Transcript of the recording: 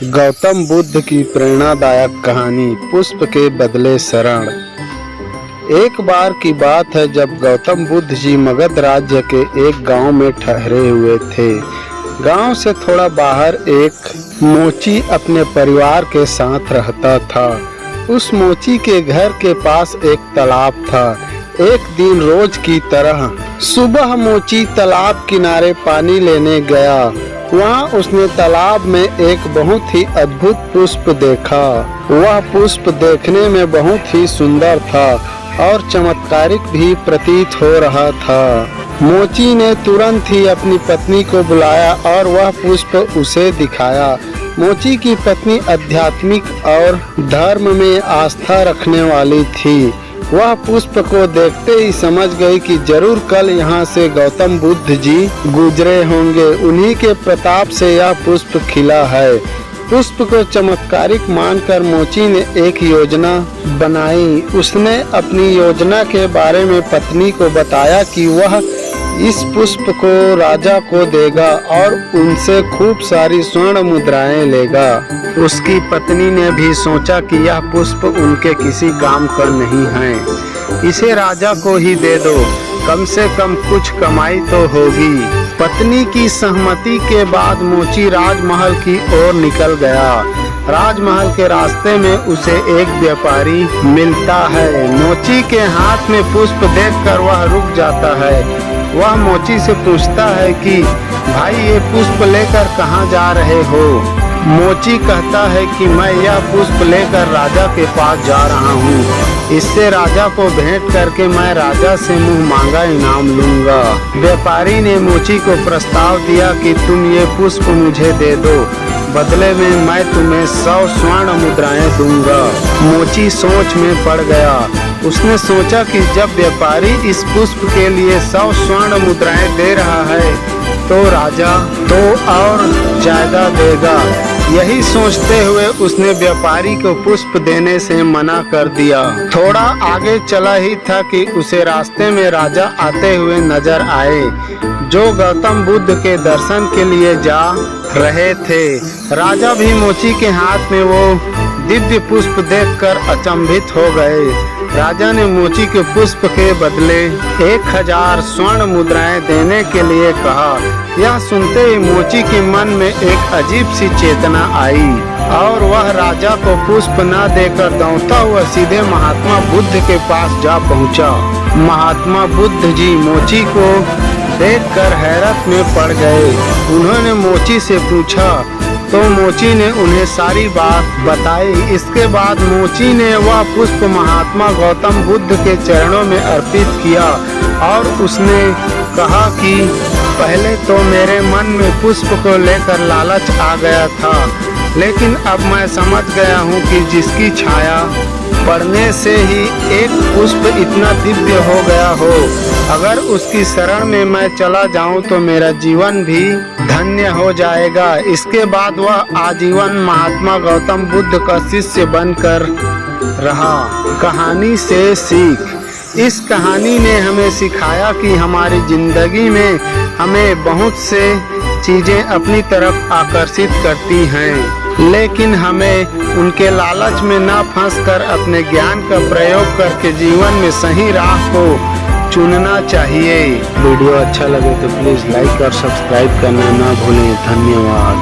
गौतम बुद्ध की प्रेरणादायक कहानी पुष्प के बदले शरण। एक बार की बात है जब गौतम बुद्ध जी मगध राज्य के एक गांव में ठहरे हुए थे। गांव से थोड़ा बाहर एक मोची अपने परिवार के साथ रहता था। उस मोची के घर के पास एक तालाब था। एक दिन रोज की तरह सुबह मोची तालाब किनारे पानी लेने गया। वहाँ उसने तालाब में एक बहुत ही अद्भुत पुष्प देखा। वह पुष्प देखने में बहुत ही सुंदर था और चमत्कारिक भी प्रतीत हो रहा था। मोची ने तुरंत ही अपनी पत्नी को बुलाया और वह पुष्प उसे दिखाया। मोची की पत्नी आध्यात्मिक और धर्म में आस्था रखने वाली थी। वह पुष्प को देखते ही समझ गई कि जरूर कल यहाँ से गौतम बुद्ध जी गुजरे होंगे। उन्हीं के प्रताप से यह पुष्प खिला है। पुष्प को चमत्कारिक मानकर मोची ने एक योजना बनाई। उसने अपनी योजना के बारे में पत्नी को बताया कि वह इस पुष्प को राजा को देगा और उनसे खूब सारी स्वर्ण मुद्राएं लेगा। उसकी पत्नी ने भी सोचा कि यह पुष्प उनके किसी काम का नहीं है, इसे राजा को ही दे दो, कम से कम कुछ कमाई तो होगी। पत्नी की सहमति के बाद मोची राजमहल की ओर निकल गया। राजमहल के रास्ते में उसे एक व्यापारी मिलता है। मोची के हाथ में पुष्प देखकर वह रुक जाता है। वह मोची से पूछता है कि भाई ये पुष्प लेकर कहाँ जा रहे हो? मोची कहता है कि मैं यह पुष्प लेकर राजा के पास जा रहा हूँ। इससे राजा को भेंट करके मैं राजा से मुंह मांगा इनाम लूंगा। व्यापारी ने मोची को प्रस्ताव दिया कि तुम ये पुष्प मुझे दे दो, बदले में मैं तुम्हें 100 स्वर्ण मुद्राएं दूंगा। मोची सोच में पड़ गया। उसने सोचा कि जब व्यापारी इस पुष्प के लिए 100 स्वर्ण मुद्राएं दे रहा है तो राजा तो और ज्यादा देगा। यही सोचते हुए उसने व्यापारी को पुष्प देने से मना कर दिया। थोड़ा आगे चला ही था कि उसे रास्ते में राजा आते हुए नजर आए, जो गौतम बुद्ध के दर्शन के लिए जा रहे थे। राजा भी मोची के हाथ में वो दिव्य पुष्प देखकर अचंभित हो गए। राजा ने मोची के पुष्प के बदले 1000 स्वर्ण मुद्राएं देने के लिए कहा। यह सुनते ही मोची के मन में एक अजीब सी चेतना आई और वह राजा को पुष्प न देकर दौड़ता हुआ सीधे महात्मा बुद्ध के पास जा पहुंचा। महात्मा बुद्ध जी मोची को देखकर हैरत में पड़ गए। उन्होंने मोची से पूछा तो मोची ने उन्हें सारी बात बताई। इसके बाद मोची ने वह पुष्प महात्मा गौतम बुद्ध के चरणों में अर्पित किया और उसने कहा कि पहले तो मेरे मन में पुष्प को लेकर लालच आ गया था, लेकिन अब मैं समझ गया हूँ कि जिसकी छाया पड़ने से ही एक पुष्प इतना दिव्य हो गया हो, अगर उसकी शरण में मैं चला जाऊं तो मेरा जीवन भी धन्य हो जाएगा। इसके बाद वह आजीवन महात्मा गौतम बुद्ध का शिष्य बनकर रहा। कहानी से सीख। इस कहानी ने हमें सिखाया कि हमारी जिंदगी में हमें बहुत से चीजें अपनी तरफ आकर्षित करती हैं, लेकिन हमें उनके लालच में ना फंसकर अपने ज्ञान का प्रयोग करके जीवन में सही राह को चुनना चाहिए। वीडियो अच्छा लगे तो प्लीज़ लाइक और सब्सक्राइब करना ना भूलें। धन्यवाद।